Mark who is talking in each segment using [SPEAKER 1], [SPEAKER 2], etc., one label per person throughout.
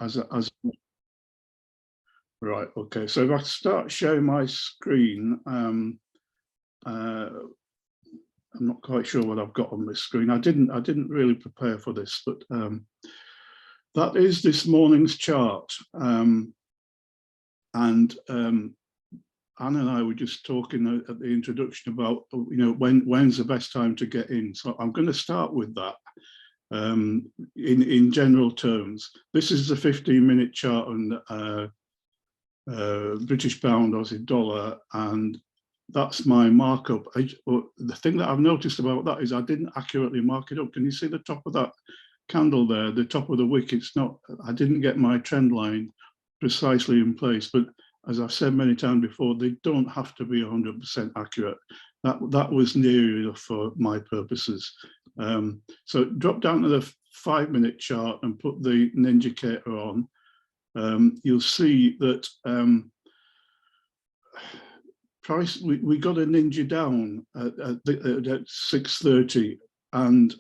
[SPEAKER 1] as right. Okay. So if I start sharing my screen, I'm not quite sure what I've got on this screen. I didn't really prepare for this, but that is this morning's chart. And Anne and I were just talking at the introduction about, when's the best time to get in. So I'm going to start with that. In general terms, this is the 15-minute chart on British pound, Aussie dollar, and that's my markup. The thing that I've noticed about that is I didn't accurately mark it up. Can you see the top of that candle there, the top of the wick? It's not, I didn't get my trend line precisely in place, but as I've said many times before, they don't have to be 100% accurate. That was near enough for my purposes. So drop down to the 5-minute chart and put the Ninjacator on. You'll see that price, we got a ninja down at 6:30, and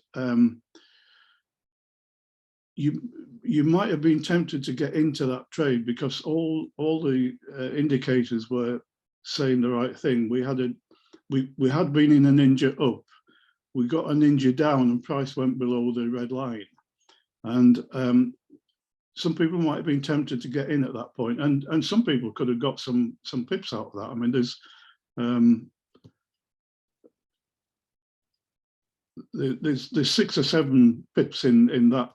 [SPEAKER 1] you might have been tempted to get into that trade because all the indicators were saying the right thing. We had been in a ninja up, we got a ninja down, and price went below the red line, and some people might have been tempted to get in at that point, and some people could have got some pips out of that. I mean, there's 6 or 7 pips in that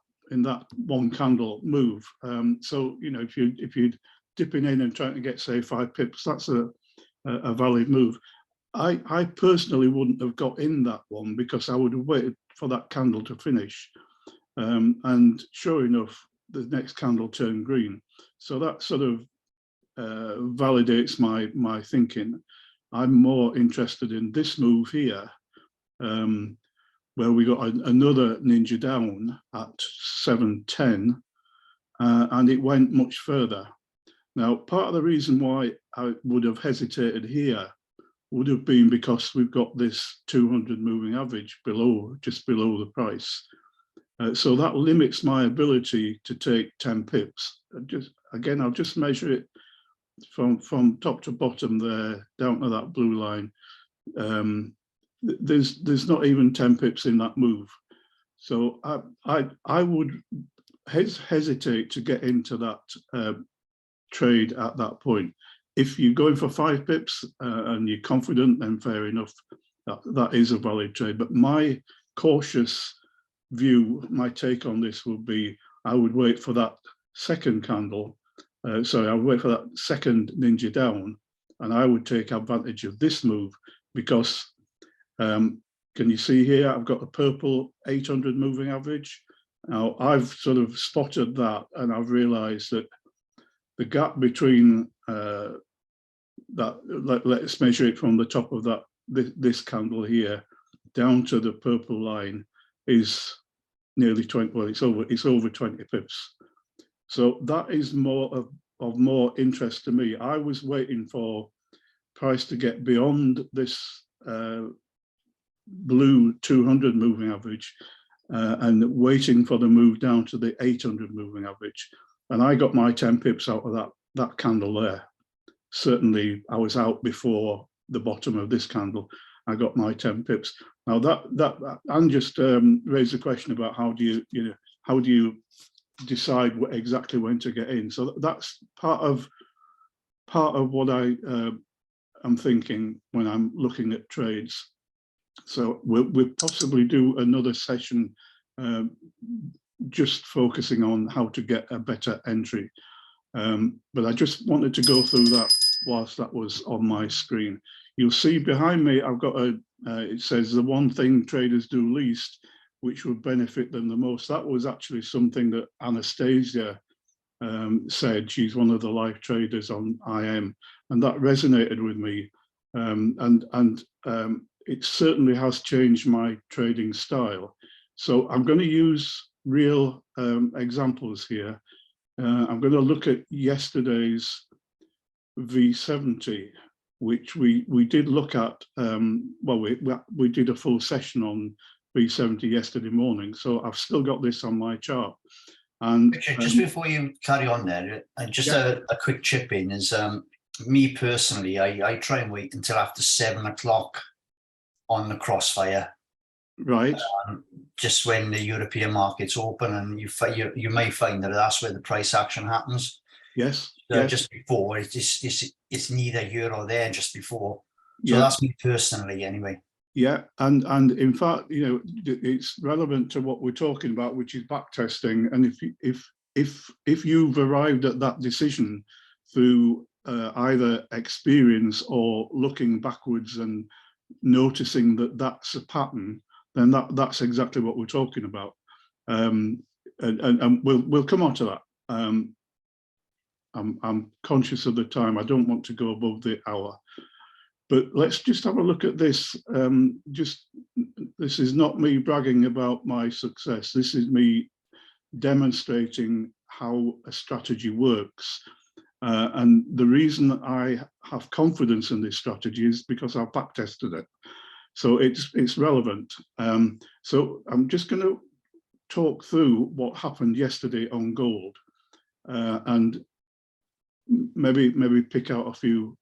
[SPEAKER 1] one candle move. So if you're dipping in and trying to get, say, 5 pips, that's a valid move. I personally wouldn't have got in that one because I would have waited for that candle to finish, and sure enough, the next candle turned green. So that sort of validates my thinking. I'm more interested in this move here, where we got another ninja down at 7:10, and it went much further. Now, part of the reason why I would have hesitated here would have been because we've got this 200 moving average just below the price. So that limits my ability to take 10 pips. I'll just measure it from top to bottom there, down to that blue line. There's not even 10 pips in that move. So I would hesitate to get into that trade at that point. If you're going for 5 pips and you're confident, then fair enough, that is a valid trade. But my cautious view, my take on this would be, I would wait for that second candle. I would wait for that second ninja down, and I would take advantage of this move because can you see here, I've got a purple 800 moving average. Now I've sort of spotted that, and I've realized that the gap between let's measure it from the top of this candle here down to the purple line is nearly 20. Well, it's over 20 pips. So that is more of more interest to me. I was waiting for price to get beyond this blue 200 moving average and waiting for the move down to the 800 moving average. And I got my 10 pips out of that candle there. Certainly, I was out before the bottom of this candle. I got my 10 pips. Now that Anne just raised the question about how do you decide exactly when to get in. So that's part of what I am thinking when I'm looking at trades. So we'll possibly do another session just focusing on how to get a better entry. But I just wanted to go through that whilst that was on my screen. You'll see behind me, I've got it says the one thing traders do least, which would benefit them the most. That was actually something that Anastasia said. She's one of the live traders on IM, and that resonated with me. It certainly has changed my trading style. So I'm going to use real examples here. I'm going to look at yesterday's V70, which we did look at. Well, we did a full session on V70 yesterday morning, so I've still got this on my chart. And
[SPEAKER 2] Richard, just before you carry on there, just a quick chip in is me personally, I try and wait until after 7 o'clock on the Crossfire.
[SPEAKER 1] right.
[SPEAKER 2] Just when the European markets open, and you may find that that's where the price action happens.
[SPEAKER 1] Yes. Yes.
[SPEAKER 2] Just before, it's neither here or there just before. So
[SPEAKER 1] Yeah.
[SPEAKER 2] that's me personally, anyway.
[SPEAKER 1] Yeah, and in fact, you know, it's relevant to what we're talking about, which is back testing. And if you've arrived at that decision through either experience or looking backwards and noticing that that's a pattern, then that's exactly what we're talking about. And we'll come on to that. I'm conscious of the time. I don't want to go above the hour. But let's just have a look at this. This is not me bragging about my success. This is me demonstrating how a strategy works. And the reason I have confidence in this strategy is because I've back tested it. So it's relevant. So I'm just going to talk through what happened yesterday on gold, and maybe pick out a few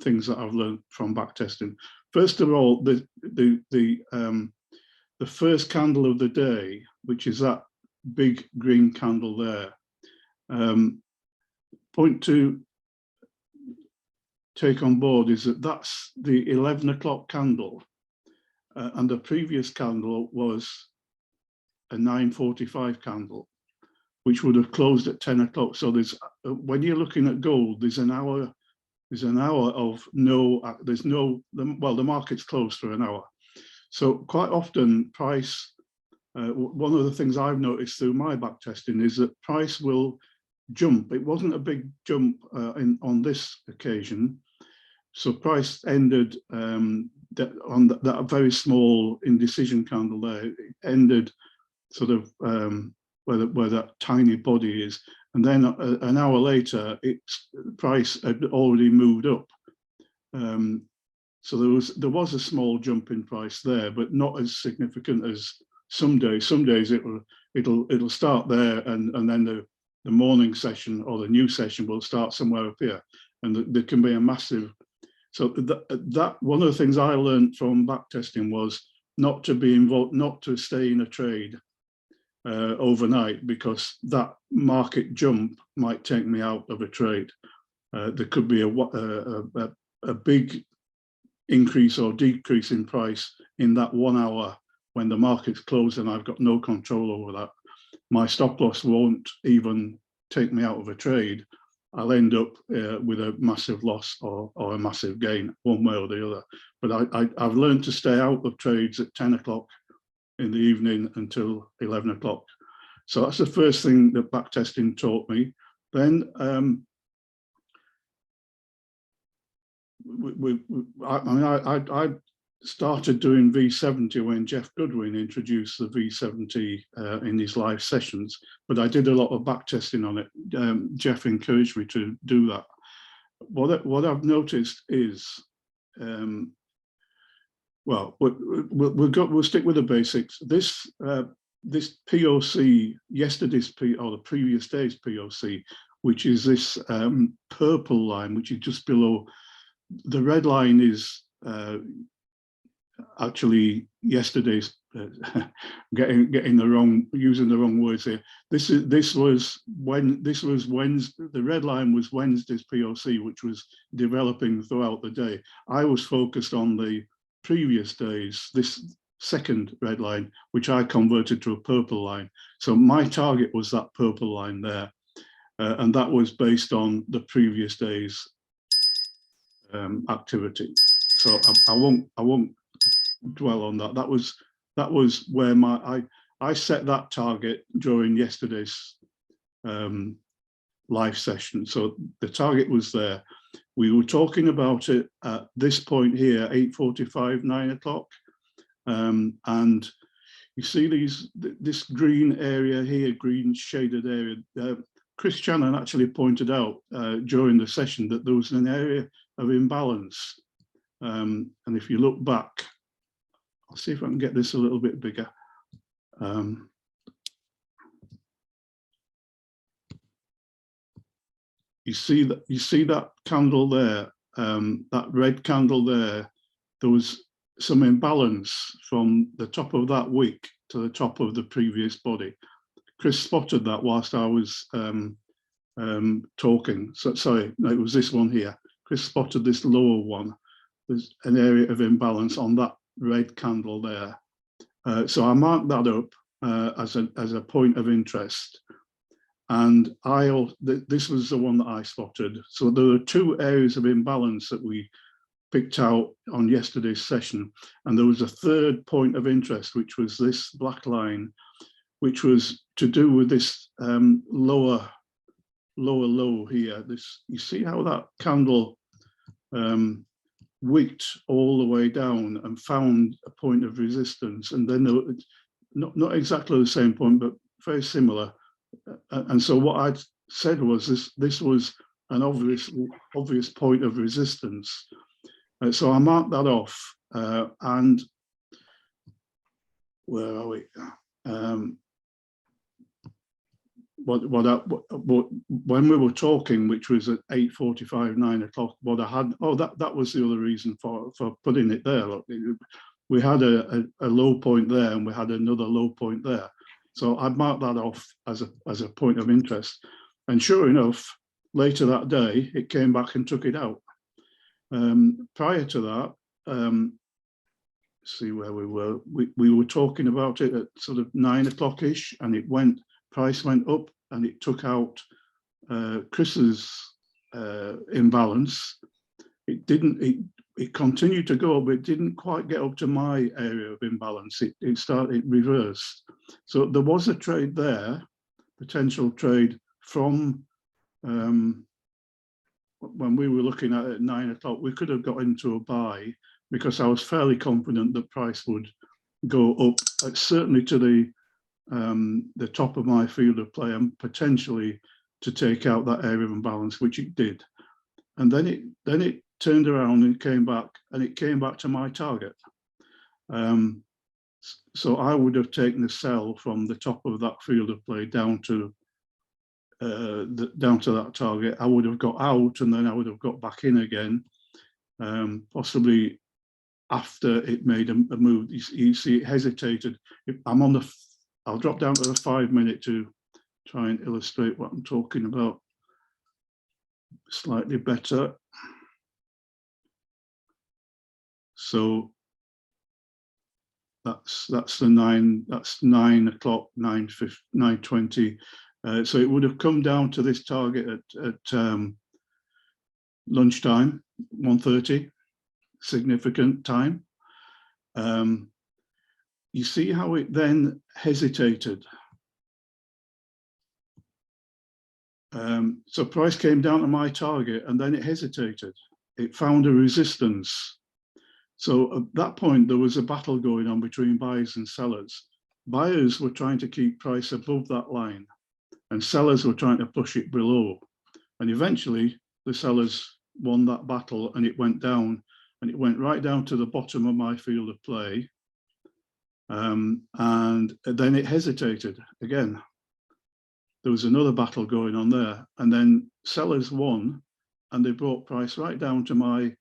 [SPEAKER 1] things that I've learned from backtesting. First of all, the first candle of the day, which is that big green candle there. Point to take on board is that that's the 11 o'clock candle, and the previous candle was a 9:45 candle, which would have closed at 10 o'clock. So there's, when you're looking at gold, there's an hour of the market's closed for an hour. So quite often price, one of the things I've noticed through my back testing is that price will jump. It wasn't a big jump on this occasion. So price ended on that very small indecision candle there. It ended sort of where that tiny body is, and then an hour later, its price had already moved up. So there was a small jump in price there, but not as significant as some days. Some days it'll start there, and then the morning session or the new session will start somewhere up here, and there can be a massive. So that one of the things I learned from backtesting was not to be involved, not to stay in a trade overnight, because that market jump might take me out of a trade. There could be a big increase or decrease in price in that 1 hour when the market's closed and I've got no control over that. My stop loss won't even take me out of a trade. I'll end up with a massive loss or a massive gain, one way or the other. But I've learned to stay out of trades at 10 o'clock in the evening until 11 o'clock. So that's the first thing that backtesting taught me. Then I started doing V70 when Jeff Goodwin introduced the V70 in his live sessions, but I did a lot of backtesting on it. Jeff encouraged me to do that. What I've noticed is, well, we'll stick with the basics. This POC, yesterday's or the previous day's POC, which is this purple line, which is just below. The red line is actually yesterday's. Getting the wrong, using the wrong words here. This was Wednesday. The red line was Wednesday's POC, which was developing throughout the day. I was focused on the previous days, this second red line, which I converted to a purple line. So my target was that purple line there, and that was based on the previous day's activity. So I won't dwell on that. That was where I set that target during yesterday's live session. So the target was there. We were talking about it at this point here, 8:45, 9 o'clock. And you see this green area here, green shaded area. Chris Shannon actually pointed out during the session that there was an area of imbalance. And if you look back, I'll see if I can get this a little bit bigger. you see that candle there, that red candle there. There was some imbalance from the top of that wick to the top of the previous body. Chris spotted that whilst I was talking. So sorry, no, it was this one here. Chris spotted this lower one. There's an area of imbalance on that red candle there. So I marked that up as a point of interest. And this was the one that I spotted. So there were two areas of imbalance that we picked out on yesterday's session. And there was a third point of interest, which was this black line, which was to do with this lower low here. This, you see how that candle wicked all the way down and found a point of resistance, and then not exactly the same point, but very similar. And so what I said was this was an obvious point of resistance. So I marked that off, and where are we? When we were talking, which was at 8:45, 9 o'clock, what I had, that was the other reason for putting it there. Look, we had a low point there, and we had another low point there. So I marked that off as a point of interest. And sure enough, later that day, it came back and took it out. Prior to that, see where we were. We were talking about it at sort of 9 o'clock-ish, and price went up, and it took out Chris's imbalance. It continued to go, but it didn't quite get up to my area of imbalance. It reversed. So there was a trade there, potential trade from when we were looking at it at 9 o'clock. We could have got into a buy because I was fairly confident that price would go up, certainly to the top of my field of play, and potentially to take out that area of imbalance, which it did. And then it turned around and came back, and it came back to my target. So I would have taken a sell from the top of that field of play down to that target. I would have got out, and then I would have got back in again, possibly after it made a move. You see, it hesitated. I'll drop down to the 5 minute to try and illustrate what I'm talking about slightly better. So that's 9 o'clock, 9:20. So it would have come down to this target at lunchtime, 1:30, significant time. You see how it then hesitated. So price came down to my target, and then it hesitated. It found a resistance. So at that point, there was a battle going on between buyers and sellers. Buyers were trying to keep price above that line, and sellers were trying to push it below. And eventually, the sellers won that battle, and it went down, and it went right down to the bottom of my field of play. And then it hesitated again. There was another battle going on there, and then sellers won, and they brought price right down to my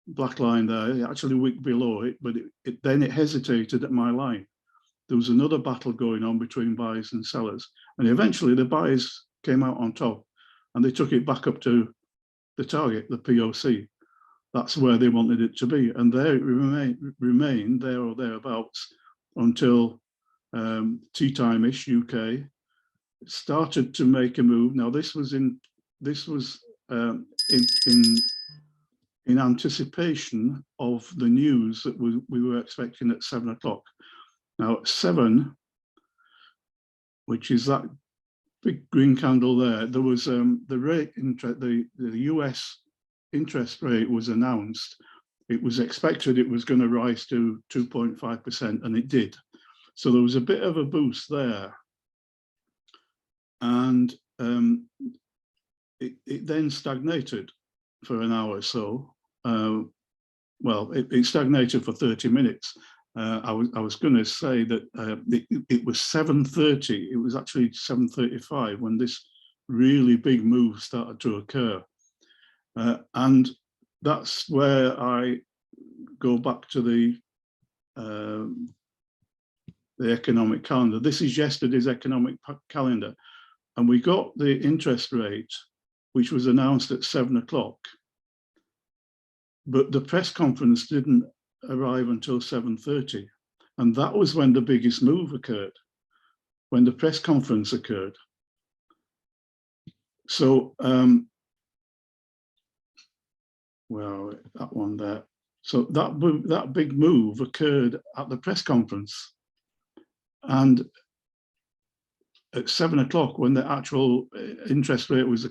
[SPEAKER 1] black line there. It actually wicked below it, but then it hesitated at my line. There was another battle going on between buyers and sellers, and eventually the buyers came out on top, and they took it back up to the target, the POC. That's where they wanted it to be, and there it remained there or thereabouts until tea time-ish UK. It started to make a move. Now this was in anticipation of the news that we were expecting at 7 o'clock. Now at 7, which is that big green candle there was the US interest rate was announced. It was expected it was going to rise to 2.5%, and it did. So there was a bit of a boost there. And it then stagnated for an hour or so. Well, it stagnated for 30 minutes. I was going to say that it was 7:30. It was actually 7:35 when this really big moves started to occur. And that's where I go back to the economic calendar. This is yesterday's economic calendar. And we got the interest rate, which was announced at 7 o'clock. But the press conference didn't arrive until 7:30. And that was when the biggest move occurred, when the press conference occurred. So, well, that one there. So that big move occurred at the press conference. And at 7 o'clock, when the actual interest rate was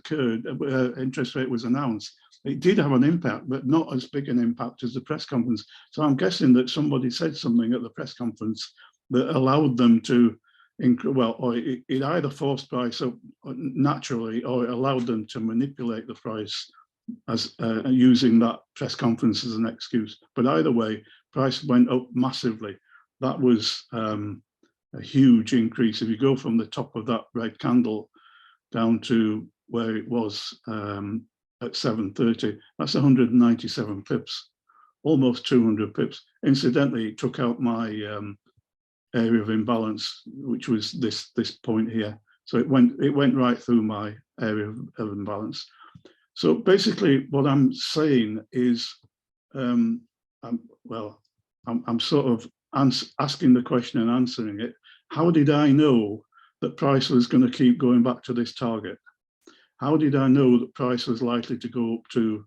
[SPEAKER 1] announced, it did have an impact, but not as big an impact as the press conference. So I'm guessing that somebody said something at the press conference that allowed them to, or it either forced price up naturally, or it allowed them to manipulate the price as using that press conference as an excuse. But either way, price went up massively. That was a huge increase. If you go from the top of that red candle down to where it was at 7:30, that's 197 pips, almost 200 pips. Incidentally, it took out my area of imbalance, which was this point here. So it went right through my area of imbalance. So basically, what I'm saying is, I'm sort of asking the question and answering it. How did I know that price was going to keep going back to this target? How did I know that price was likely to go up to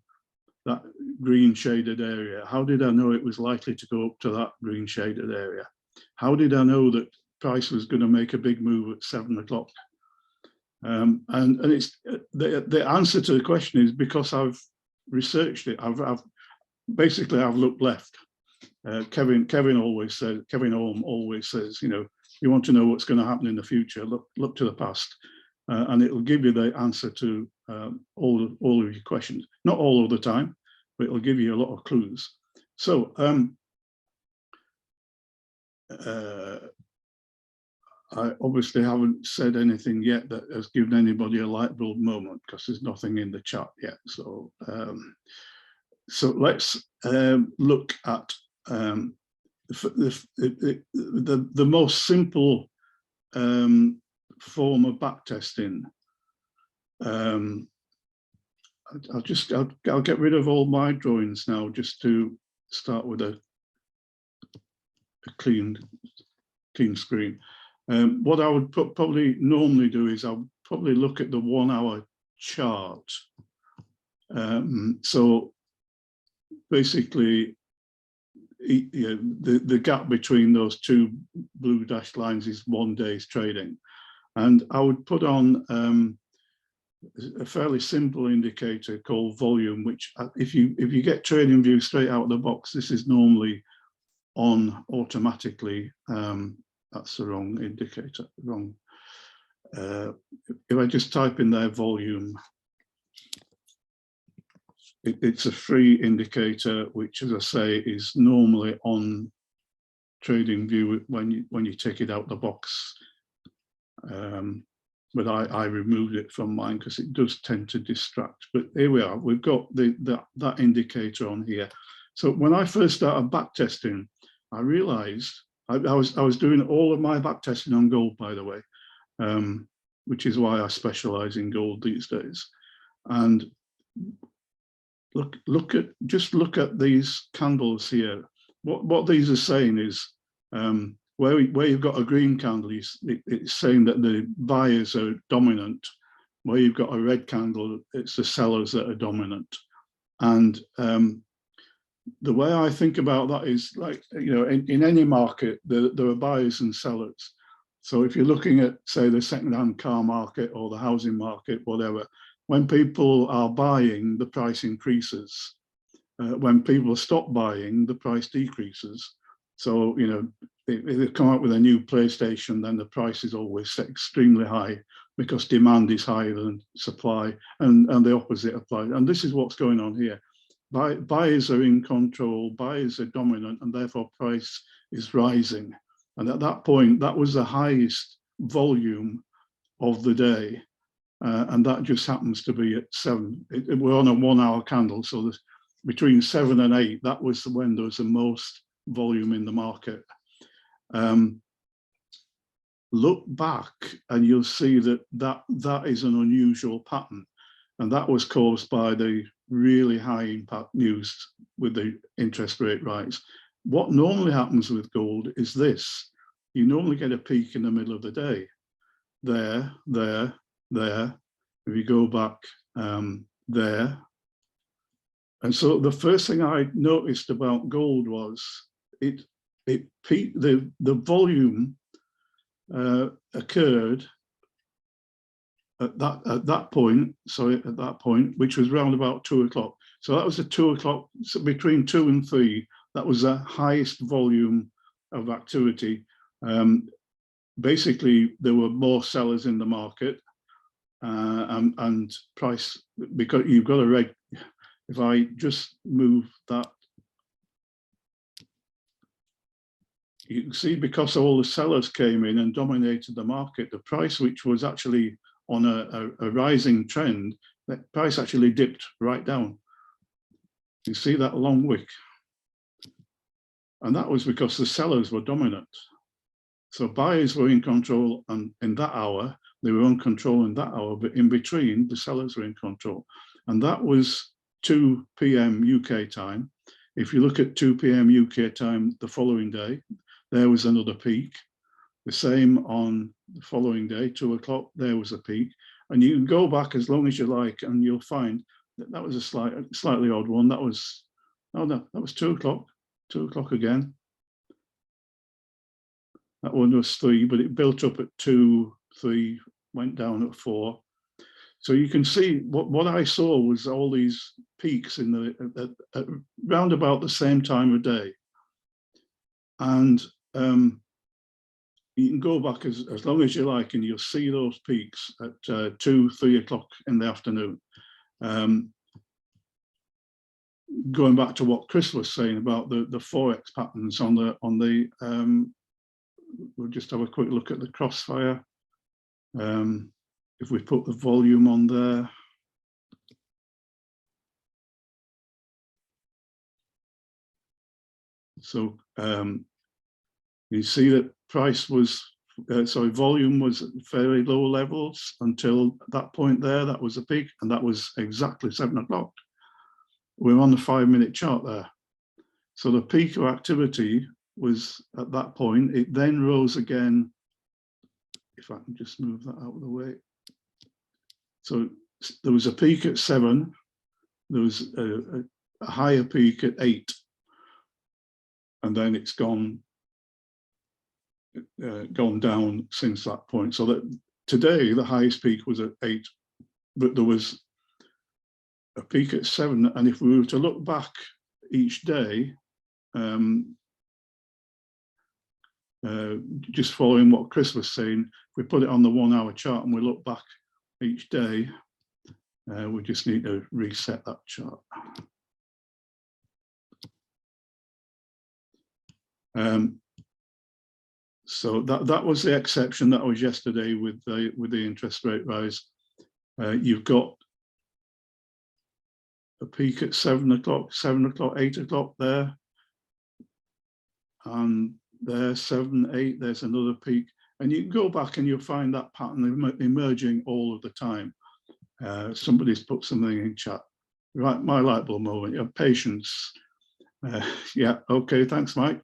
[SPEAKER 1] that green shaded area? How did I know it was likely to go up to that green shaded area? How did I know that price was going to make a big move at 7 o'clock? And it's the answer to the question is because I've researched it. I've looked left. Kevin always says, Kevin Holm always says, you know, you want to know what's going to happen in the future, look to the past, and it'll give you the answer to all of your questions. Not all of the time, but it'll give you a lot of clues. So I obviously haven't said anything yet that has given anybody a light bulb moment, because there's nothing in the chat yet. So so let's look at the most simple form of backtesting. I'll get rid of all my drawings now, just to start with a clean screen. What I would probably normally do is I'll probably look at the 1 hour chart. So basically, the gap between those two blue dashed lines is 1 day's trading. And I would put on a fairly simple indicator called volume, which if you get TradingView straight out of the box, this is normally on automatically. That's the wrong indicator, wrong. If I just type in there volume, it's a free indicator, which, as I say, is normally on TradingView when you take it out the box. But I removed it from mine because it does tend to distract. But here we are. We've got that indicator on here. So when I first started backtesting, I realized I was doing all of my backtesting on gold, by the way, which is why I specialize in gold these days. And look at these candles here. What these are saying is where you've got a green candle, it's saying that the buyers are dominant. Where you've got a red candle, it's the sellers that are dominant. And the way I think about that is, like, you know, in any market, there are buyers and sellers. So if you're looking at, say, the second-hand car market or the housing market, whatever, when people are buying, the price increases. When people stop buying, the price decreases. So, you know, if they come out with a new PlayStation, then the price is always set extremely high because demand is higher than supply, and the opposite applies. And this is what's going on here. Buyers are in control, buyers are dominant, and therefore price is rising. And at that point, that was the highest volume of the day. and that just happens to be at 7. We're on a 1 hour candle, so there's between 7 and 8, that was when there was the most volume in the market. Look back and you'll see that is an unusual pattern, and that was caused by the really high impact news with the interest rate rise. What normally happens with gold is this: you normally get a peak in the middle of the day, there. If you go back there, and so the first thing I noticed about gold was it peaked. The volume occurred at that point, which was round about 2 o'clock. So that was at 2 o'clock, so between 2 and 3, that was the highest volume of activity. Basically, there were more sellers in the market, and price, because you've got a if I just move that, you can see, because all the sellers came in and dominated the market, the price, which was actually on a rising trend, that price actually dipped right down. You see that long wick? And that was because the sellers were dominant. So buyers were in control, and in that hour, they were in control in that hour, but in between, the sellers were in control. And that was 2 p.m. UK time. If you look at 2 p.m. UK time the following day, there was another peak. The same on the following day, 2 o'clock, there was a peak. And you can go back as long as you like, and you'll find that that was a slightly odd one. That was, oh no, that was 2 o'clock, 2 o'clock again. That one was 3, but it built up at 2, 3, went down at 4. So you can see what I saw was all these peaks in at round about the same time of day. And you can go back as long as you like, and you'll see those peaks at 2, 3 o'clock in the afternoon. Going back to what Chris was saying about the Forex patterns on the we'll just have a quick look at the Crossfire. If we put the volume on there. So you see that price was, volume was at fairly low levels until that point there. That was a peak, and that was exactly 7 o'clock. We're on the 5-minute chart there. So the peak of activity was at that point. It then rose again. If I can just move that out of the way. So there was a peak at 7. There was a higher peak at 8. And then it's gone down since that point. So that today the highest peak was at 8, but there was a peak at 7. And if we were to look back each day, just following what Chris was saying, if we put it on the 1 hour chart and we look back each day, we just need to reset that chart. So that was the exception. That was yesterday with the interest rate rise. You've got a peak at 7 o'clock, 8 o'clock there, and there 7, 8. There's another peak, and you can go back and you'll find that pattern emerging all of the time. Somebody's put something in chat. Right, my light bulb moment. Your patience. Yeah. Okay. Thanks, Mike.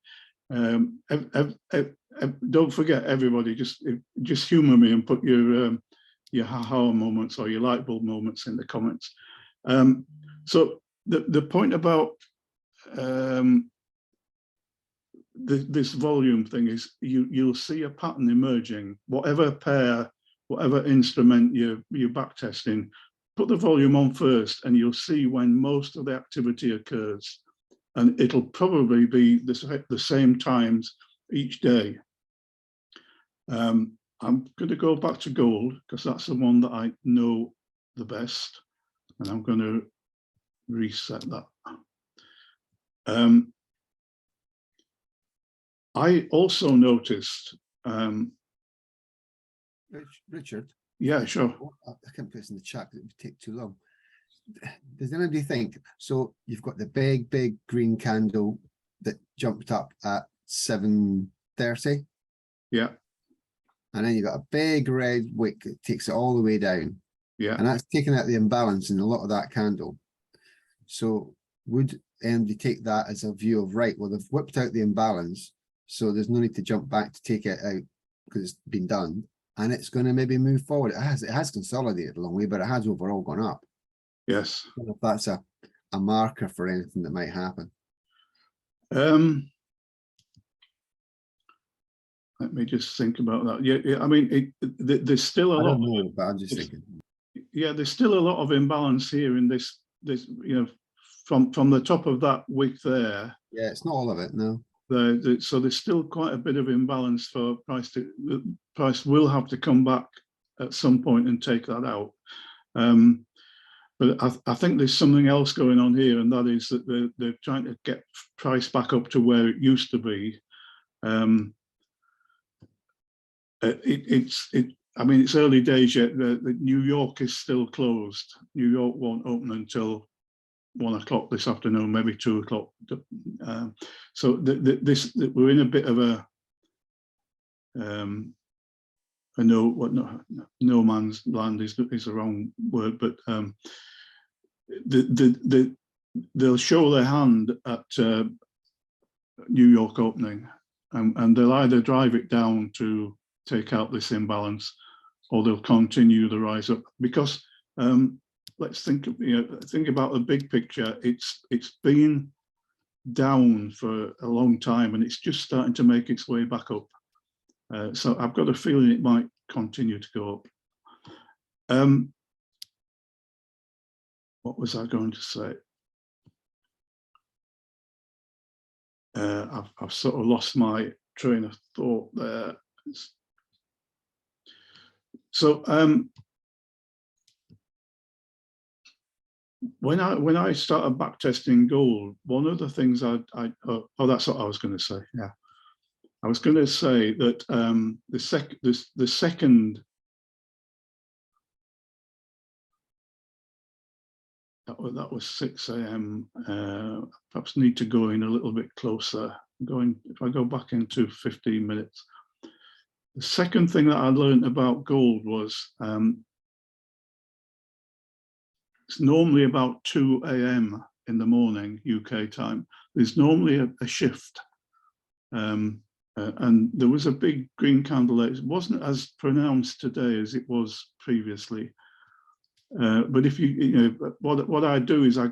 [SPEAKER 1] Don't forget, everybody, just humor me and put your ha-ha moments or your light bulb moments in the comments. So the point about this volume thing is you'll see a pattern emerging. Whatever pair, whatever instrument you're back testing, put the volume on first, and you'll see when most of the activity occurs. And it'll probably be the same times each day. I'm going to go back to gold because that's the one that I know the best, and I'm going to reset that. I also noticed.
[SPEAKER 3] Richard.
[SPEAKER 1] Yeah, sure.
[SPEAKER 3] I can't put this in the chat because it would take too long. Does anybody think, so you've got the big green candle that jumped up at 7:30,
[SPEAKER 1] Yeah,
[SPEAKER 3] and then you've got a big red wick that takes it all the way down,
[SPEAKER 1] yeah.
[SPEAKER 3] and that's taking out the imbalance in a lot of that candle. So would anybody take that as a view of, right, well, they've whipped out the imbalance, so there's no need to jump back to take it out because it's been done, and it's going to maybe move forward. It has consolidated a long way, but it has overall gone up.
[SPEAKER 1] Yes.
[SPEAKER 3] I don't know if that's a marker for anything that might happen.
[SPEAKER 1] Let me just think about that. Yeah, I mean, there's still a
[SPEAKER 3] I
[SPEAKER 1] lot.
[SPEAKER 3] don't know, but I'm just thinking.
[SPEAKER 1] Yeah, there's still a lot of imbalance here in this, you know, from the top of that wick there.
[SPEAKER 3] Yeah, it's not all of it, no.
[SPEAKER 1] So there's still quite a bit of imbalance for price. The price will have to come back at some point and take that out. But I think there's something else going on here, and that is that they're trying to get price back up to where it used to be. I mean, it's early days yet. New York is still closed. New York won't open until 1 o'clock this afternoon, maybe 2 o'clock. So we're in a bit of a no man's land is the wrong word, but they'll show their hand at New York opening, and they'll either drive it down to take out this imbalance, or they'll continue the rise up. Because let's think about the big picture. It's been down for a long time, and it's just starting to make its way back up. So I've got a feeling it might continue to go up. What was I going to say? I've sort of lost my train of thought there. So when I started backtesting gold, one of the things that's what I was going to say. Yeah, I was going to say that the second. That was 6 a.m. Perhaps need to go in a little bit closer. If I go back into 15 minutes. The second thing that I learned about gold was it's normally about 2 a.m. in the morning, UK time. There's normally a shift. And there was a big green candle there. It wasn't as pronounced today as it was previously. But if what I do is I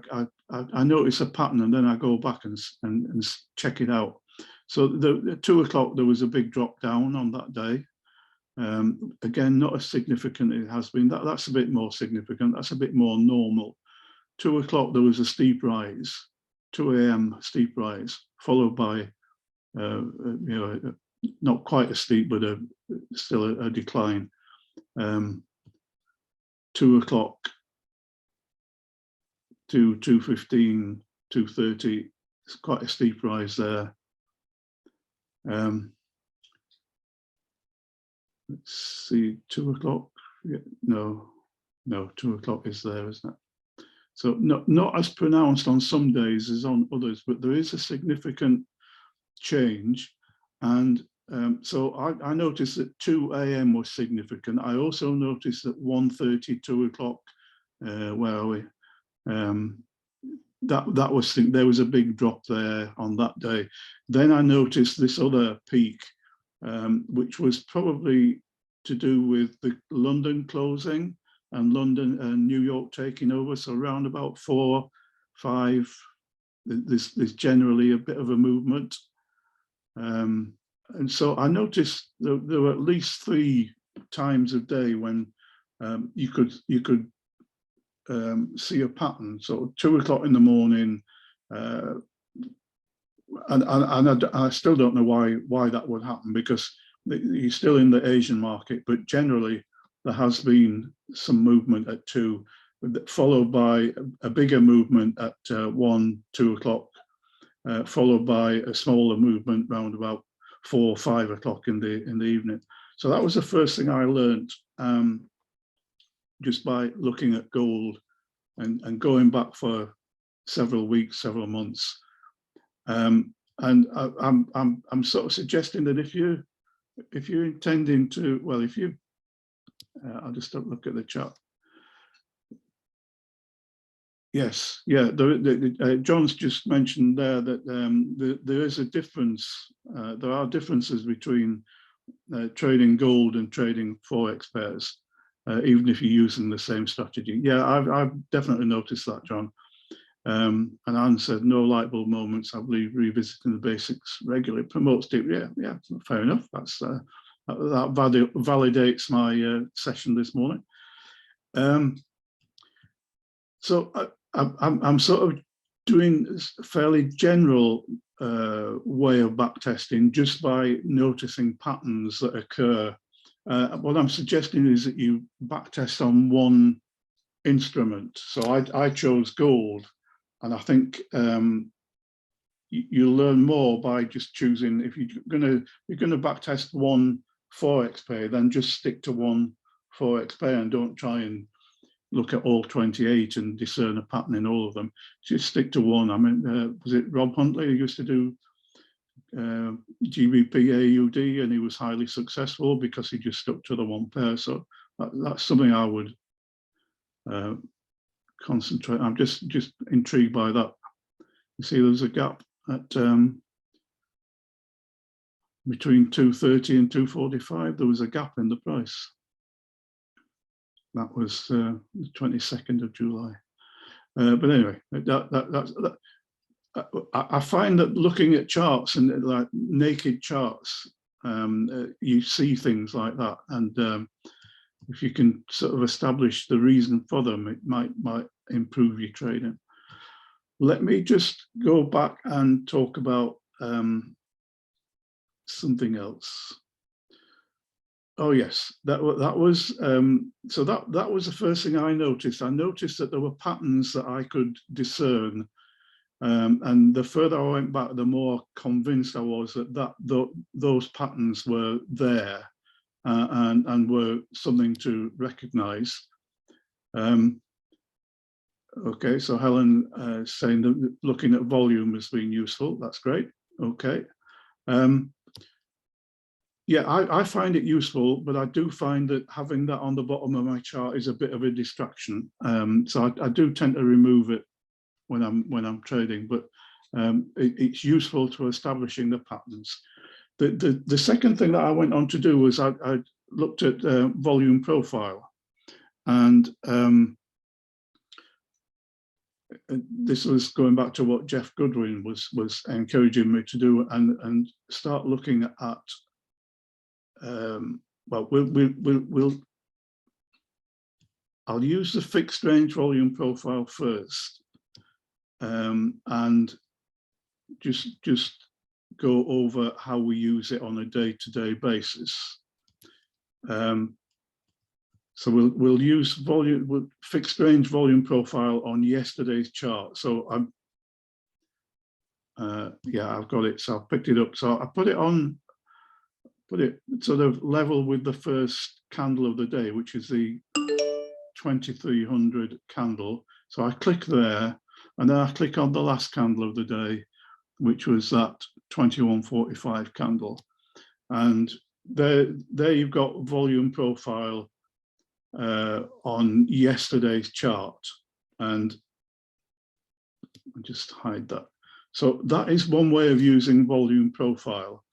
[SPEAKER 1] notice a pattern, and then I go back and check it out. So at 2 o'clock there was a big drop down on that day. Again, not as significant as it has been. That's a bit more significant. That's a bit more normal. 2 o'clock there was a steep rise, 2 a.m. steep rise, followed by not quite as steep, but still a decline. 2 o'clock to 2:15, 2:30, it's quite a steep rise there. Let's see, 2 o'clock. Yeah, no, 2 o'clock is there, isn't it? So not as pronounced on some days as on others, but there is a significant change. And so I noticed that 2 a.m. was significant. I also noticed that 1:30, 2 o'clock, where are we? There was a big drop there on that day. Then I noticed this other peak, which was probably to do with the London closing and London and New York taking over. So around about 4, 5, there's generally a bit of a movement. And so I noticed there were at least 3 times a day when you could see a pattern. So 2 o'clock in the morning, and I still don't know why that would happen, because you're still in the Asian market, but generally there has been some movement at 2, followed by a bigger movement at 1, 2 o'clock, followed by a smaller movement round about 4, 5 o'clock in the evening. So that was the first thing I learned. just by looking at gold and going back for several weeks, several months. And I'm sort of suggesting that if you're intending to, well, if you, I'll just look at the chart. Yes, yeah, John's just mentioned there that there is a difference. There are differences between trading gold and trading Forex pairs, even if you're using the same strategy. Yeah, I've definitely noticed that, John. And Anne said, no light bulb moments. I believe revisiting the basics regularly promotes deep. Yeah, fair enough. That's that validates my session this morning. So I'm sort of doing a fairly general way of backtesting just by noticing patterns that occur. What I'm suggesting is that you backtest on one instrument. So I chose gold, and I think you'll learn more by just choosing. If you're gonna backtest one Forex pair, then just stick to one Forex pair and don't try and look at all 28 and discern a pattern in all of them. Just stick to one. I mean, was it Rob Huntley who used to do GBP AUD, and he was highly successful because he just stuck to the one pair. So that's something I would concentrate. I'm just intrigued by that. You see, there's a gap at between 230 and 245. There was a gap in the price. That was the 22nd of July. But anyway, I find that looking at charts and like naked charts, you see things like that. And if you can sort of establish the reason for them, it might improve your trading. Let me just go back and talk about something else. Oh yes, that was so that was the first thing I noticed. I noticed that there were patterns that I could discern, and the further I went back, the more convinced I was that those patterns were there and were something to recognise. Okay, so Helen saying that looking at volume has been useful. That's great. Okay. Yeah, I find it useful, but I do find that having that on the bottom of my chart is a bit of a distraction. So I do tend to remove it when I'm trading, but it's useful to establishing the patterns. The second thing that I went on to do was I looked at volume profile, and this was going back to what Jeff Goodwin was encouraging me to do, and start looking at. Well, I'll use the fixed range volume profile first, and just go over how we use it on a day-to-day basis. So we'll use fixed range volume profile on yesterday's chart. So yeah, I've got it. So I picked it up. So I put it sort of level with the first candle of the day, which is the 2300 candle. So I click there, and then I click on the last candle of the day, which was that 2145 candle. And there you've got volume profile on yesterday's chart. And I'll just hide that. So that is one way of using volume profile.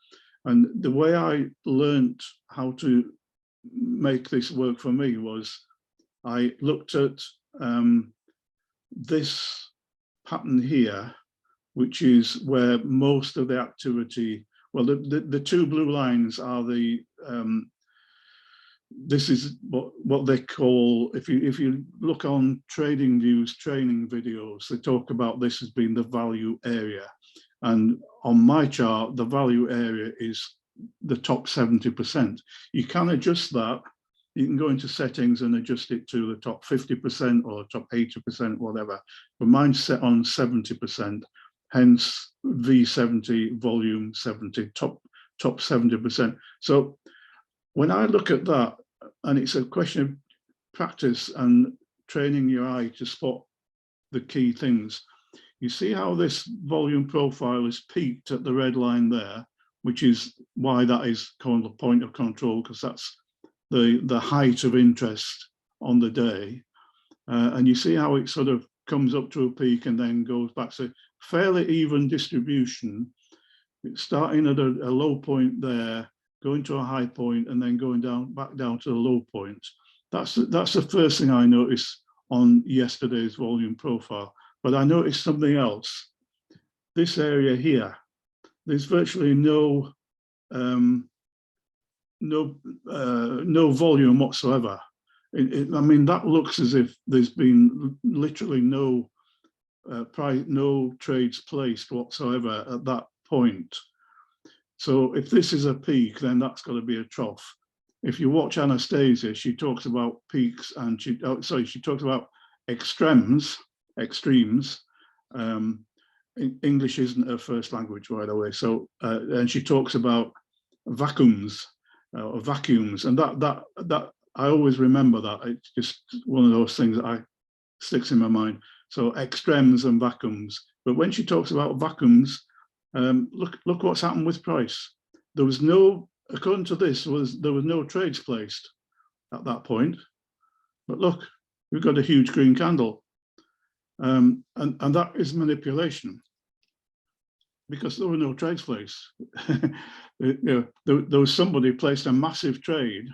[SPEAKER 1] And the way I learned how to make this work for me was I looked at this pattern here, which is where most of the activity, well, the two blue lines are the, this is what they call, if you look on TradingView's training videos, they talk about this as being the value area. And on my chart, the value area is the top 70%. You can adjust that. You can go into settings and adjust it to the top 50% or top 80%, whatever. But mine's set on 70%, hence V70, volume 70, top 70%. So when I look at that, and it's a question of practice and training your eye to spot the key things. You see how this volume profile is peaked at the red line there, which is why that is called the point of control, because that's the height of interest on the day. And you see how it sort of comes up to a peak and then goes back. So fairly even distribution, starting at a low point there, going to a high point, and then going down back down to the low point. That's the first thing I noticed on yesterday's volume profile. But I noticed something else. This area here, there's virtually no volume whatsoever. I mean, that looks as if there's been literally no trades placed whatsoever at that point. So if this is a peak, then that's got to be a trough. If you watch Anastasia, she talks about peaks and she talks about extremes. English isn't her first language, by the way. So and she talks about vacuums, and that I always remember that. It's just one of those things that sticks in my mind. So extremes and vacuums. But when she talks about vacuums, look what's happened with price. There was no, according to this, there was no trades placed at that point. But look, we've got a huge green candle. And that is manipulation, because there were no trades placed. There was somebody placed a massive trade,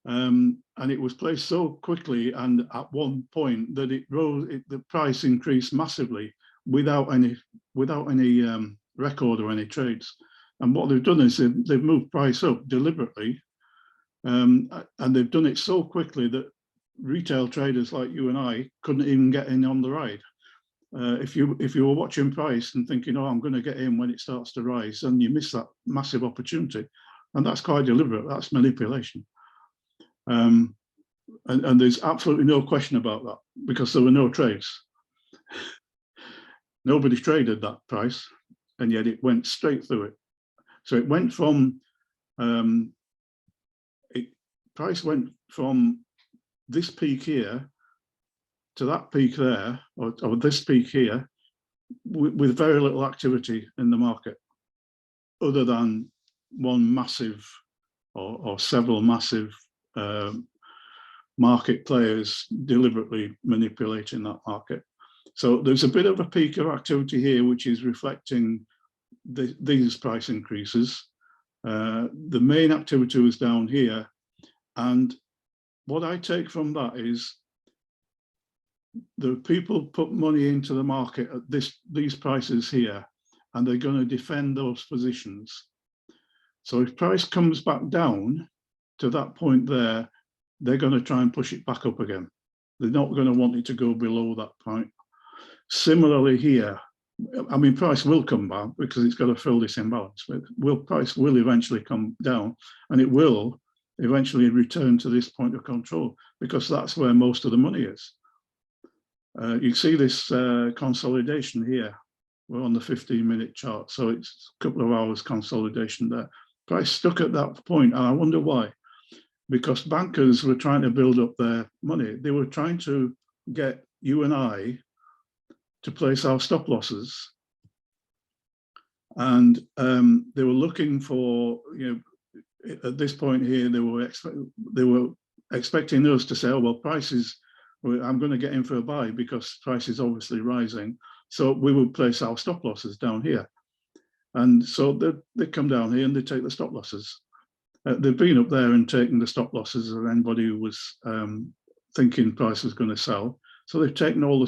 [SPEAKER 1] and it was placed so quickly and at one point that it rose. The price increased massively without any record or any trades. And what they've done is they've moved price up deliberately, and they've done it so quickly that retail traders like you and I couldn't even get in on the ride. If you were watching price and thinking, oh, I'm going to get in when it starts to rise, and you miss that massive opportunity. And that's quite deliberate. That's manipulation. And there's absolutely no question about that, because there were no trades. Nobody traded that price, and yet it went straight through it. So it went from, price went from this peak here to that peak there, or this peak here, with very little activity in the market, other than one massive or several massive market players deliberately manipulating that market. So there's a bit of a peak of activity here, which is reflecting these price increases. The main activity was down here. And what I take from that is the people put money into the market at these prices here, and they're going to defend those positions. So if price comes back down to that point there, they're going to try and push it back up again. They're not going to want it to go below that point. Similarly here, I mean, price will come down because it's got to fill this imbalance. But price will eventually come down, and it will eventually return to this point of control, because that's where most of the money is. You see this consolidation here. We're on the 15-minute chart, so it's a couple of hours consolidation there. Price stuck at that point, and I wonder why. Because bankers were trying to build up their money. They were trying to get you and I to place our stop losses, and they were looking for, at this point here, they were expecting us to say, oh well, prices, I'm going to get in for a buy because price is obviously rising, so we will place our stop losses down here. And so they come down here and they take the stop losses. They've been up there and taken the stop losses of anybody who was thinking price was going to sell. So they've taken all the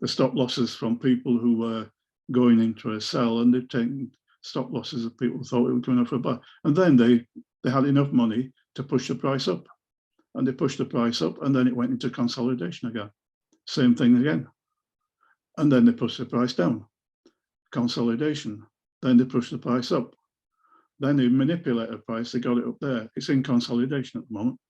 [SPEAKER 1] stop losses from people who were going into a sell, and they've taken stop losses of people who thought it was going for a buy. And then they had enough money to push the price up, and they pushed the price up, and then it went into consolidation again. Same thing again. And then they pushed the price down. Consolidation. Then they pushed the price up. Then they manipulated the price, they got it up there. It's in consolidation at the moment.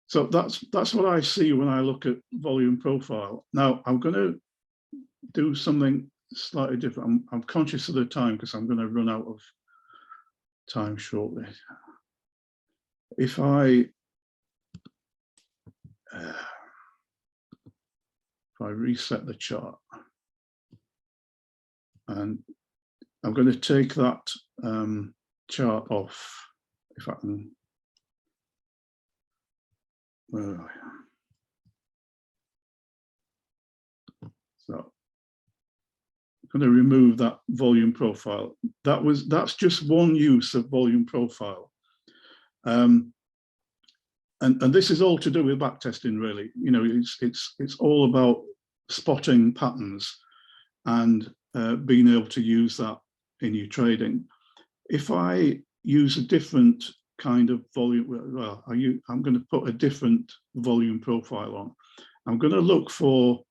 [SPEAKER 1] So that's what I see when I look at volume profile. Now, I'm going to do something slightly different. I'm conscious of the time because I'm going to run out of time shortly. If I if I reset the chart, and I'm going to take that chart off, if I can. Where are we? So I'm going to remove that volume profile. That's just one use of volume profile. And this is all to do with backtesting, really. You know, it's all about spotting patterns and being able to use that in your trading. If I use a different kind of volume, well, I'm going to put a different volume profile on. I'm going to look for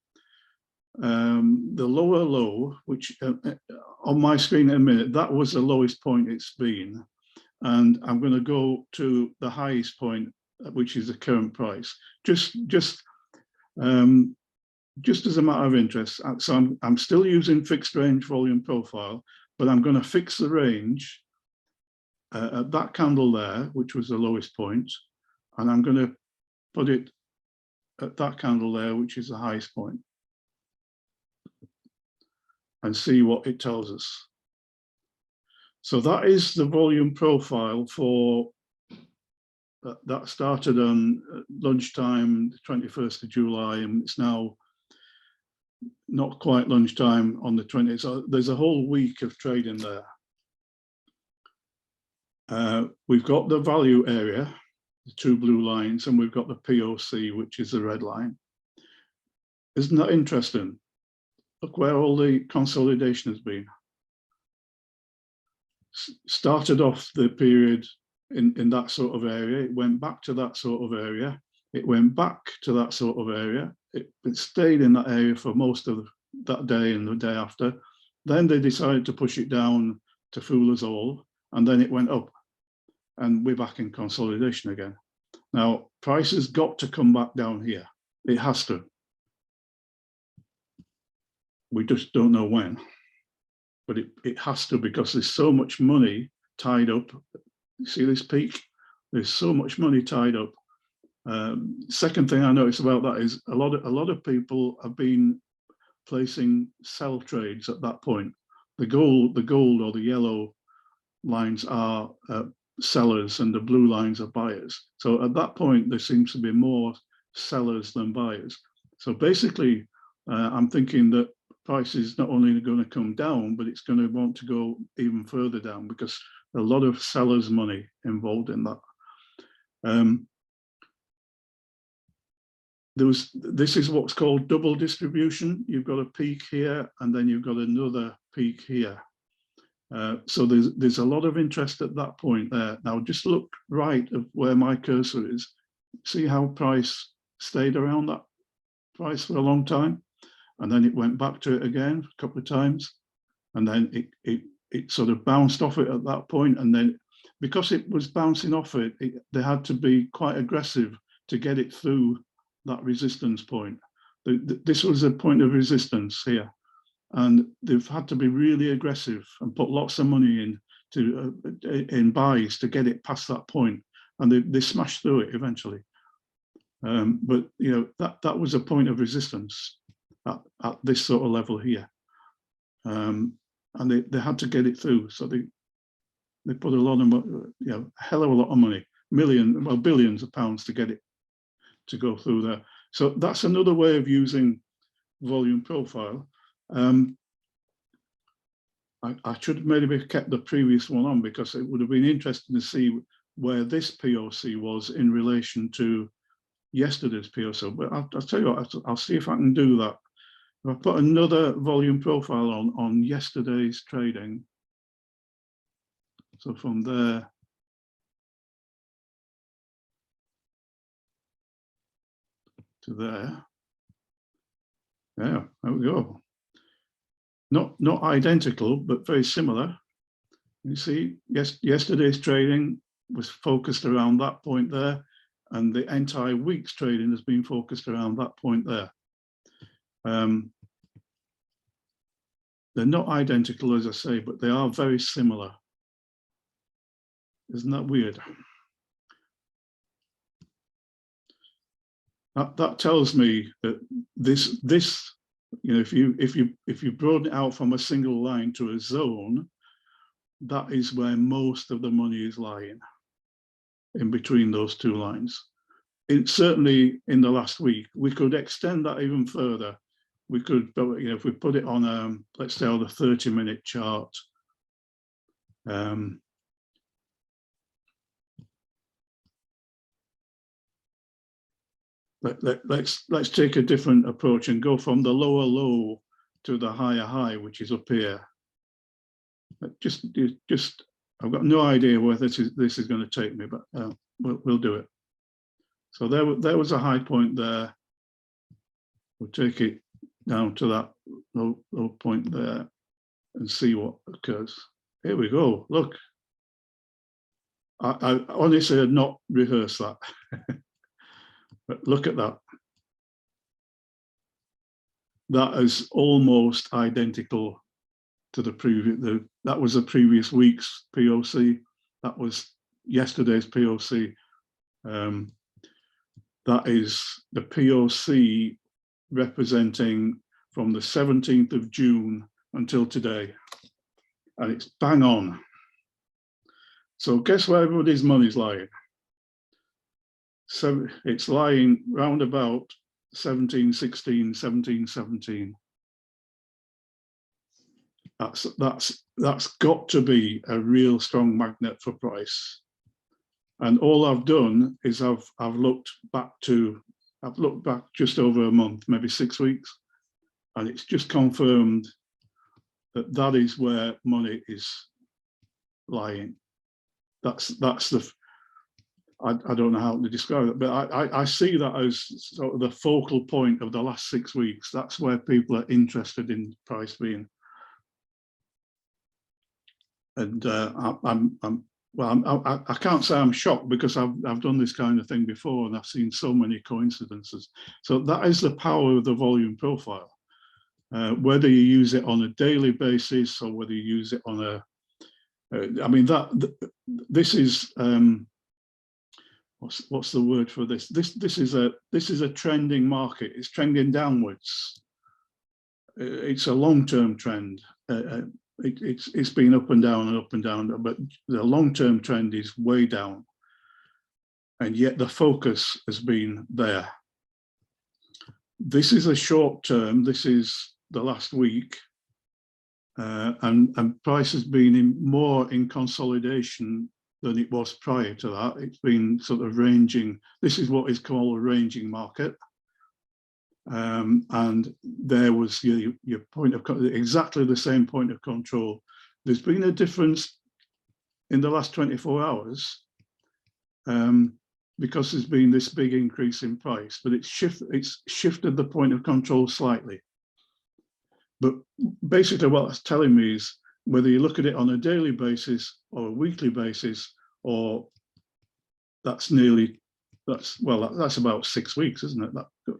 [SPEAKER 1] the lower low, which on my screen in a minute, that was the lowest point it's been. And I'm going to go to the highest point, which is the current price, just as a matter of interest. So I'm still using fixed range volume profile, but I'm going to fix the range at that candle there, which was the lowest point, and I'm going to put it at that candle there, which is the highest point, and see what it tells us. So that is the volume profile for that started on lunchtime, the 21st of July, and it's now not quite lunchtime on the 20th. So there's a whole week of trading there. We've got the value area, the two blue lines, and we've got the POC, which is the red line. Isn't that interesting? Look where all the consolidation has been. Started off the period in that sort of area. It went back to that sort of area. It went back to that sort of area. It stayed in that area for most of that day and the day after. Then they decided to push it down to fool us all, and then it went up, and we're back in consolidation again. Now, price has got to come back down here. It has to. We just don't know when, but it has to, because there's so much money tied up. You see this peak? There's so much money tied up. Second thing I noticed about that is a lot of people have been placing sell trades at that point. The gold or the yellow lines are sellers and the blue lines are buyers. So at that point, there seems to be more sellers than buyers. So basically, I'm thinking that price is not only going to come down, but it's going to want to go even further down, because a lot of sellers' money involved in that. This is what's called double distribution. You've got a peak here, and then you've got another peak here. So there's a lot of interest at that point there. Now just look right of where my cursor is. See how price stayed around that price for a long time, and then it went back to it again a couple of times, and then it sort of bounced off it at that point, and then because it was bouncing off it, they had to be quite aggressive to get it through that resistance point. This was a point of resistance here, and they've had to be really aggressive and put lots of money in buys to get it past that point, and they smashed through it eventually. But you know, that was a point of resistance at this sort of level here, and they had to get it through. So they put a lot of, a hell of a lot of money, billions of pounds to get it to go through there. So that's another way of using volume profile. I should have maybe kept the previous one on, because it would have been interesting to see where this POC was in relation to yesterday's POC. But I'll tell you what, I'll see if I can do that. If I put another volume profile on yesterday's trading, so from there to there, yeah, there we go. Not identical, but very similar. You see, yesterday's trading was focused around that point there, and the entire week's trading has been focused around that point there. They're not identical, as I say, but they are very similar. Isn't that weird? that tells me that this, you know, if you broaden it out from a single line to a zone, that is where most of the money is lying, in between those two lines. Certainly in the last week, we could extend that even further. We could, you know, if we put it on, let's say on the 30-minute chart, let's take a different approach and go from the lower low to the higher high, which is up here. Just I've got no idea where this is going to take me, but we'll do it. So there was a high point there. We'll take it down to that low point there and see what occurs. Here we go. Look, I honestly had not rehearsed that. But look at that. That is almost identical to the previous. That was the previous week's POC. That was yesterday's POC. That is the POC representing from the 17th of June until today. And it's bang on. So guess where everybody's money's lying? So it's lying round about 1716, 1717. That's got to be a real strong magnet for price. And all I've done is I've looked back just over a month, maybe 6 weeks, and it's just confirmed that that is where money is lying. That's the, I don't know how to describe it, but I see that as sort of the focal point of the last 6 weeks. That's where people are interested in price being. And I can't say I'm shocked, because I've done this kind of thing before and I've seen so many coincidences. So that is the power of the volume profile. Whether you use it on a daily basis or whether you use it on a, I mean, this is, what's the word for this? This is a trending market. It's trending downwards. It's a long-term trend. It's been up and down, but the long-term trend is way down, and yet the focus has been there. This is a short term. This is the last week, and price has been more in consolidation than it was prior to that. It's been sort of ranging. This is what is called a ranging market. And there was your point of exactly the same point of control. There's been a difference in the last 24 hours because there's been this big increase in price, but it's shifted the point of control slightly. But basically what it's telling me is whether you look at it on a daily basis or a weekly basis, or that's about 6 weeks, isn't it?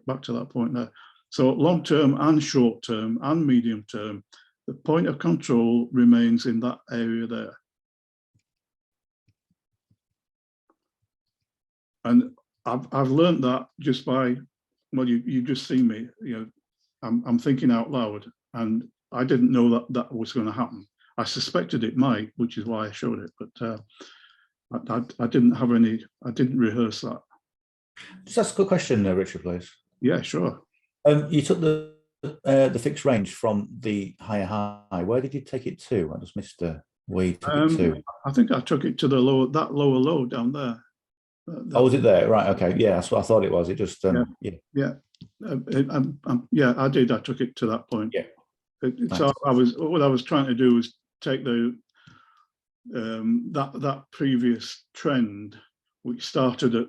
[SPEAKER 1] Back to that point there. So long term and short term and medium term, the point of control remains in that area there. And I've learned that just by, well, you just seen me, you know, I'm thinking out loud, and I didn't know that was going to happen. I suspected it might, which is why I showed it, but I didn't rehearse that.
[SPEAKER 4] Just ask a quick question, Richard, please.
[SPEAKER 1] Yeah, sure.
[SPEAKER 4] You took the fixed range from the higher high. Where did you take it to? I just missed where you took it to.
[SPEAKER 1] I think I took it to the lower low down there.
[SPEAKER 4] Oh, was it there? Right. Okay. Yeah, that's what I thought it was. It just
[SPEAKER 1] yeah, I did. I took it to that point.
[SPEAKER 4] Yeah.
[SPEAKER 1] So what I was trying to do was take the that previous trend, which started at,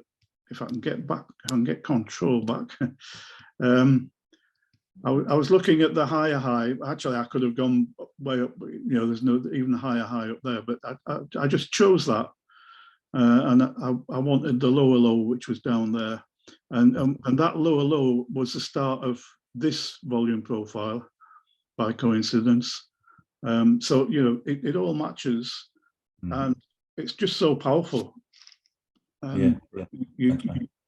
[SPEAKER 1] if I can get control back. I was looking at the higher high. Actually, I could have gone way up. You know, there's no even higher high up there, but I just chose that, and I wanted the lower low, which was down there, and that lower low was the start of this volume profile, by coincidence. So you know, it all matches, and it's just so powerful.
[SPEAKER 4] Yeah.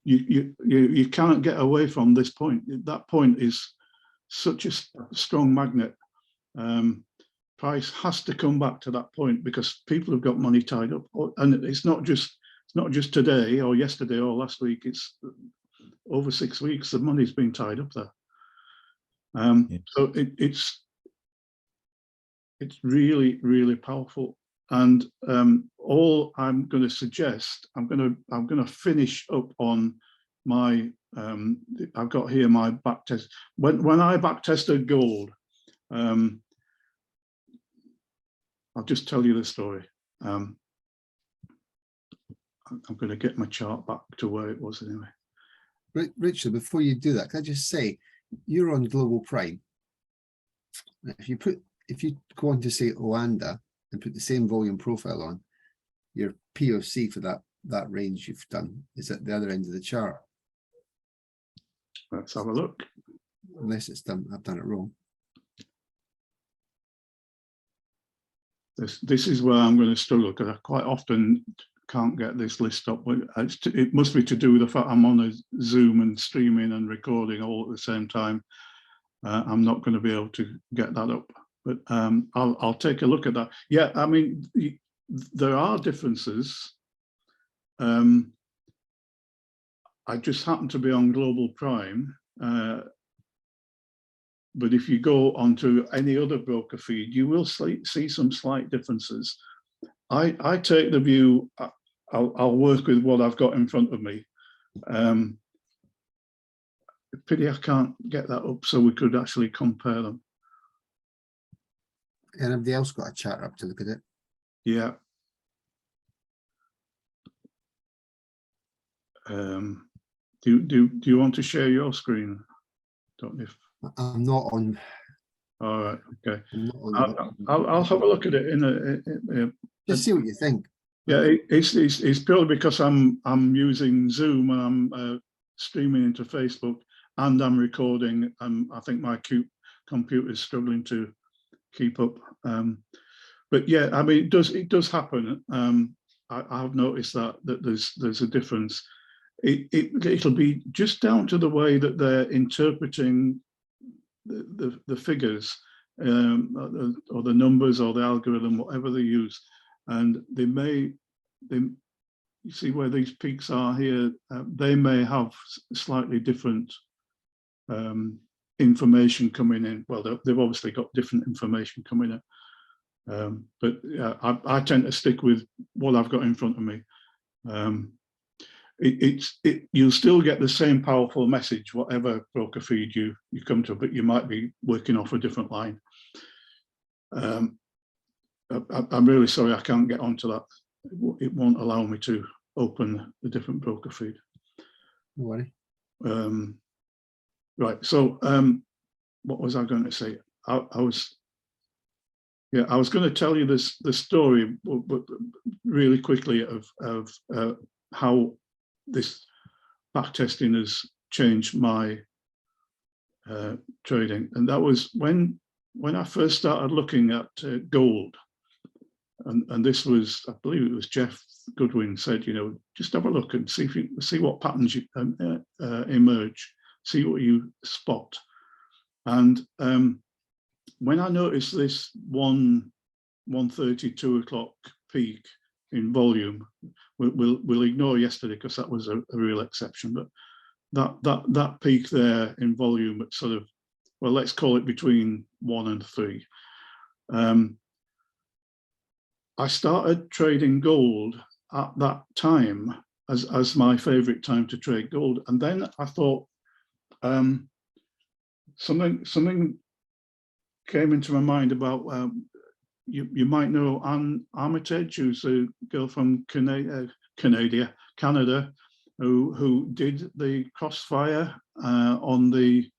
[SPEAKER 1] you can't get away from this point. That point is such a strong magnet. Price has to come back to that point because people have got money tied up, and it's not just today or yesterday or last week. It's over 6 weeks. The money's been tied up there. So it's really, really powerful. And all I'm going to suggest, I'm going to finish up on my. I've got here my back test. When I back tested gold, I'll just tell you the story. I'm going to get my chart back to where it was anyway.
[SPEAKER 3] Richard, before you do that, can I just say, you're on Global Prime. If you go on to say Oanda and put the same volume profile on, your POC for that range you've done is at the other end of the chart.
[SPEAKER 1] Let's have a look.
[SPEAKER 3] Unless it's done, I've done it wrong.
[SPEAKER 1] This is where I'm going to struggle because I quite often can't get this list up. It must be to do with the fact I'm on a Zoom and streaming and recording all at the same time. I'm not going to be able to get that up, but I'll take a look at that. Yeah, I mean, there are differences. I just happen to be on Global Prime, but if you go onto any other broker feed, you will see some slight differences. I take the view, I'll work with what I've got in front of me. Pity I can't get that up so we could actually compare them.
[SPEAKER 3] Anybody else got a chart up to look at it?
[SPEAKER 1] Yeah. Do you want to share your screen? Don't know if
[SPEAKER 3] I'm not on.
[SPEAKER 1] all right, okay.
[SPEAKER 3] I'm not on
[SPEAKER 1] I'll have a look at it in
[SPEAKER 3] just see what you think.
[SPEAKER 1] yeah, it's purely because I'm using Zoom and I'm streaming into Facebook and I'm recording. I think my computer is struggling to keep up. But yeah, I mean, it does happen. I've noticed that there's a difference. It'll be just down to the way that they're interpreting the figures or the numbers or the algorithm, whatever they use, and you see where these peaks are here. They may have slightly different information coming in. Well, they've obviously got different information coming in, but I tend to stick with what I've got in front of me. You'll still get the same powerful message, whatever broker feed you come to, but you might be working off a different line. I'm really sorry I can't get onto that. It won't allow me to open the different broker feed.
[SPEAKER 3] No worry.
[SPEAKER 1] Right. So what was I going to say? I was going to tell you the story, but really quickly of how this back testing has changed my trading, and that was when I first started looking at gold, and this was, I believe it was Jeff Goodwin said, just have a look and see what patterns you emerge, see what you spot, and when I noticed this 1:32 o'clock peak in volume, we'll ignore yesterday because that was a real exception, but that peak there in volume at sort of, well, let's call it between 1 and 3. I started trading gold at that time as my favorite time to trade gold, and then I thought something came into my mind about you might know Anne Armitage, who's a girl from Canada, who did the crossfire on the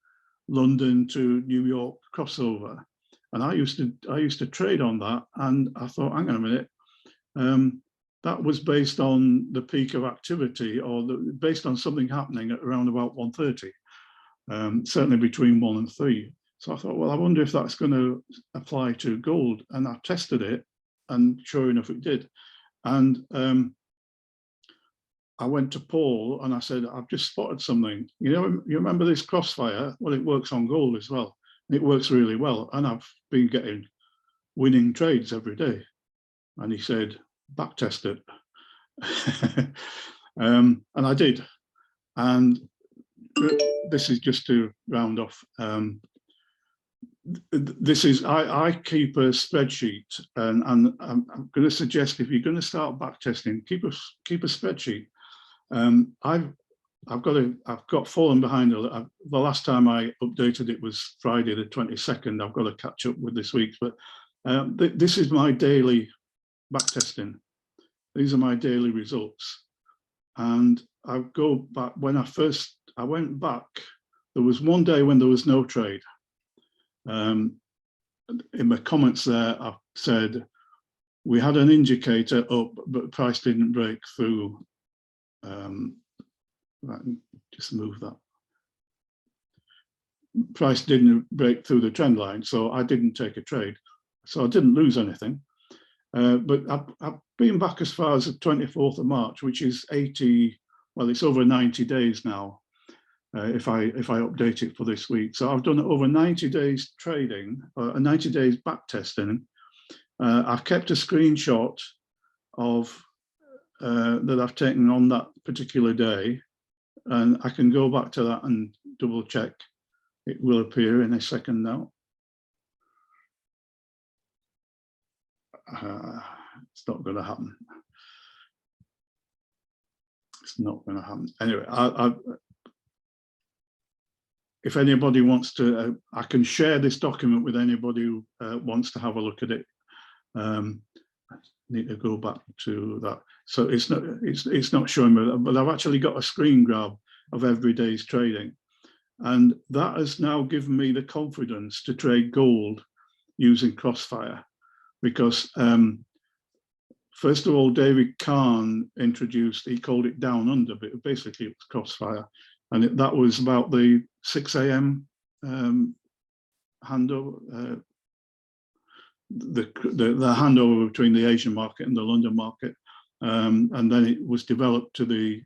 [SPEAKER 1] London to New York crossover, and I used to trade on that, and I thought, hang on a minute, that was based on the peak of activity, or based on something happening at around about 1:30, certainly between 1 and 3. So I thought, well, I wonder if that's going to apply to gold. And I tested it, and sure enough, it did. And I went to Paul and I said, I've just spotted something. You remember this Crossfire? Well, it works on gold as well. It works really well. And I've been getting winning trades every day. And he said, back test it. And I did. And this is just to round off. This is, I keep a spreadsheet, and I'm going to suggest, if you're going to start back testing, keep a spreadsheet. I've got fallen behind. The last time I updated it was Friday the 22nd. I've got to catch up with this week, but this is my daily back testing. These are my daily results. And I go back, when I went back, there was one day when there was no trade. In my comments there, I said, we had an indicator up, but price didn't break through. Right, just move that. Price didn't break through the trend line, so I didn't take a trade. So I didn't lose anything. But I've been back as far as the 24th of March, which is 80, well, it's over 90 days now, if I update it for this week. So I've done over 90 days trading, 90 days back testing. I've kept a screenshot of that I've taken on that particular day, and I can go back to that and double check. It will appear in a second now. It's not going to happen. It's not going to happen. Anyway, if anybody wants to, I can share this document with anybody who wants to have a look at it. I need to go back to that. So it's not showing me, but I've actually got a screen grab of every day's trading, and that has now given me the confidence to trade gold using Crossfire, because first of all, David Kahn introduced, he called it Down Under, but basically it was Crossfire, and that was about the 6 a.m. handover, the handover between the Asian market and the London market, and then it was developed to the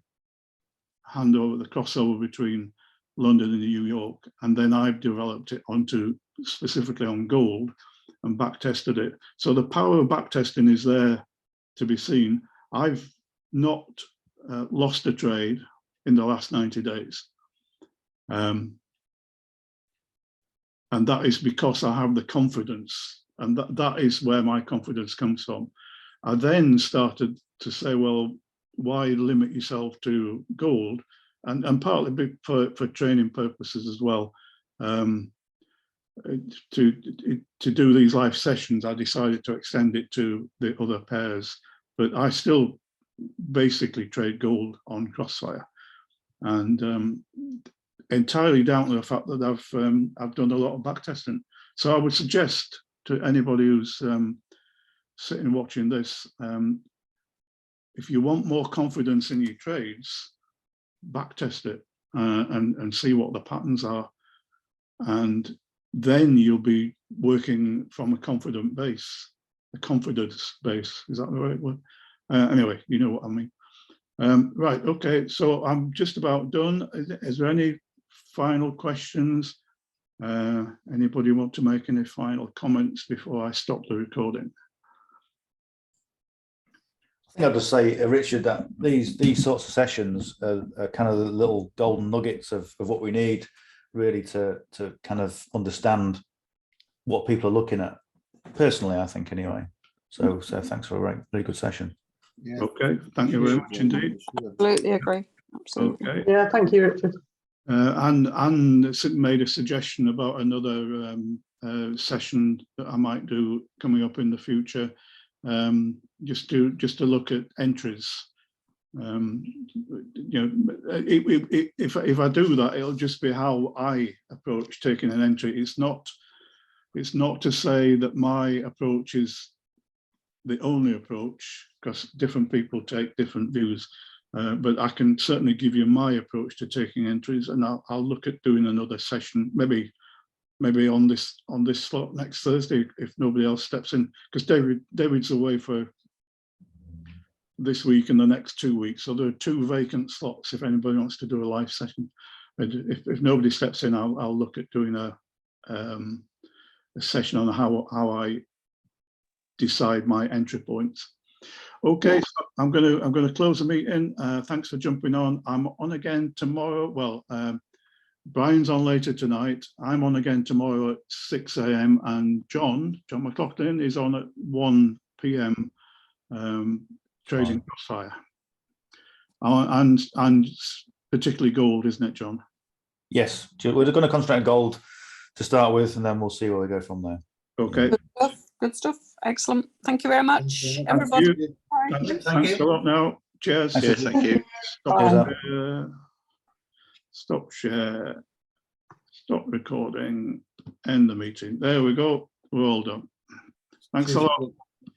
[SPEAKER 1] handover, the crossover between London and New York, and then I've developed it onto specifically on gold and back tested it. So the power of back testing is there to be seen. I've not lost a trade in the last 90 days. And that is because I have the confidence, and that is where my confidence comes from. I then started to say, well, why limit yourself to gold? And partly for training purposes as well. To do these live sessions, I decided to extend it to the other pairs, but I still basically trade gold on Crossfire, and entirely down to the fact that I've done a lot of back testing. So I would suggest to anybody who's sitting watching this, if you want more confidence in your trades, back test it and see what the patterns are, and then you'll be working from a confident base, a confidence base. Is that the right word? Anyway, you know what I mean. Right, okay, so I'm just about done. Is there any final questions? Anybody want to make any final comments before I stop the recording?
[SPEAKER 4] I think I'll just say, Richard, that these sorts of sessions are kind of the little golden nuggets of what we need really to kind of understand what people are looking at. Personally, I think anyway. So thanks for a really good session.
[SPEAKER 3] Yeah.
[SPEAKER 1] Okay, thank you very much indeed.
[SPEAKER 5] Absolutely agree. Absolutely.
[SPEAKER 1] Okay.
[SPEAKER 6] Yeah, thank you, Richard.
[SPEAKER 1] And made a suggestion about another session that I might do coming up in the future, just to look at entries. You know, if I do that, it'll just be how I approach taking an entry. It's not to say that my approach is the only approach, because different people take different views. But I can certainly give you my approach to taking entries, and I'll look at doing another session, maybe on this slot next Thursday if nobody else steps in, because David's away for this week and the next 2 weeks. So there are 2 vacant slots if anybody wants to do a live session. But if nobody steps in, I'll look at doing a session on how I decide my entry points. Okay, so I'm gonna close the meeting. Thanks for jumping on. I'm on again tomorrow. Well, Brian's on later tonight. I'm on again tomorrow at 6 a.m. and John McLaughlin is on at 1 p.m. Trading Crossfire. And particularly gold, isn't it, John?
[SPEAKER 4] Yes, we're going to concentrate on gold to start with, and then we'll see where we go from there.
[SPEAKER 1] Okay.
[SPEAKER 5] Good stuff. Excellent. Thank you very much,
[SPEAKER 3] Thank
[SPEAKER 5] everybody.
[SPEAKER 1] you.
[SPEAKER 5] Bye.
[SPEAKER 1] Thanks a lot now. Cheers.
[SPEAKER 4] Cheers,
[SPEAKER 6] thank you.
[SPEAKER 1] Stop share. Stop recording. End the meeting. There we go. We're all done. Thanks a lot.